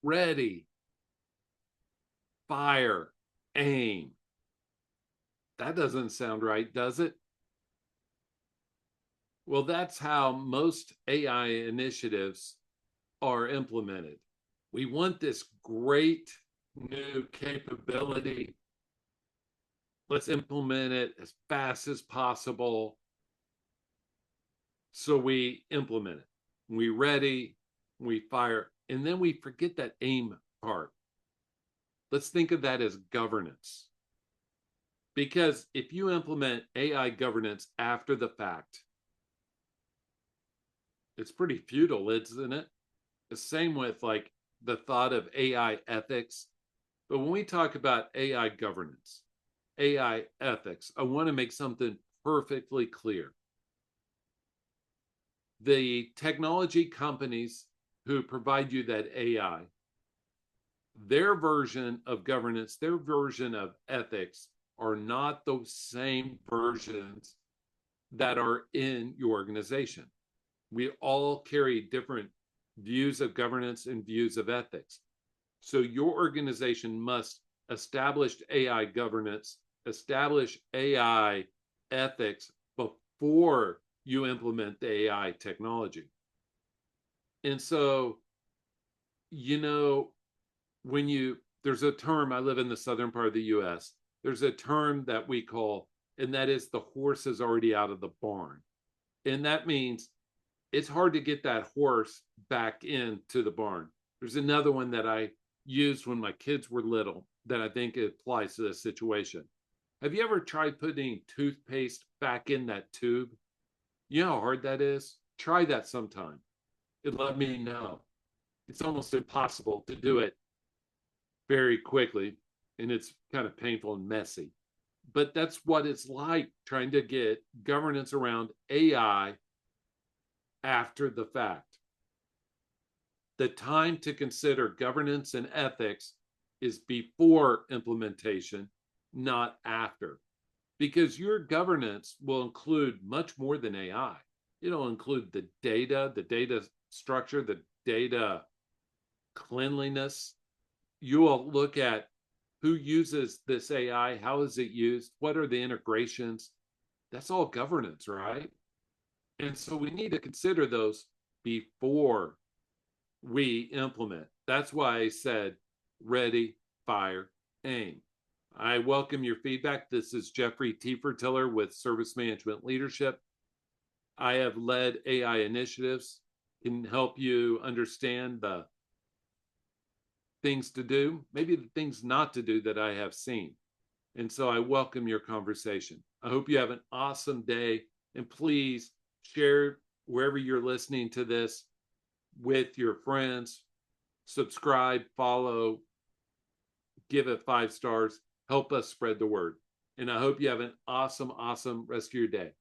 ready, fire, aim. That doesn't sound right, does it? Well, that's how most AI initiatives are implemented. We want this great new capability. Let's implement it as fast as possible. So we implement it. We ready, we fire, and then we forget that aim part. Let's think of that as governance. Because if you implement AI governance after the fact, it's pretty futile, isn't it? The same with like the thought of AI ethics. But when we talk about AI governance, AI ethics, I want to make something perfectly clear. The technology companies who provide you that AI, their version of governance, their version of ethics are not those same versions that are in your organization. We all carry different views of governance and views of ethics. So your organization must establish AI governance, establish AI ethics before you implement the AI technology. And so, you know, when you, there's a term, I live in the southern part of the US, there's a term that we call, and that is the horse is already out of the barn. And that means it's hard to get that horse back into the barn. There's another one that I used when my kids were little that I think applies to this situation. Have you ever tried putting toothpaste back in that tube? You know how hard that is? Try that sometime and let me know. It's almost impossible to do it very quickly, and it's kind of painful and messy. But that's what it's like trying to get governance around AI after the fact. The time to consider governance and ethics is before implementation, not after, because your governance will include much more than AI. It'll include the data structure, the data cleanliness. You will look at who uses this AI, how is it used, what are the integrations. That's all governance, right? And so we need to consider those before we implement. That's why I said ready, fire, aim. I welcome your feedback. This is Jeffrey T. Fertiller with Service Management Leadership. I have led AI initiatives, can help you understand the things to do, maybe the things not to do that I have seen. And so I welcome your conversation. I hope you have an awesome day, and please share wherever you're listening to this with your friends. Subscribe, follow, give it 5 stars, help us spread the word. And I hope you have an awesome rest of your day.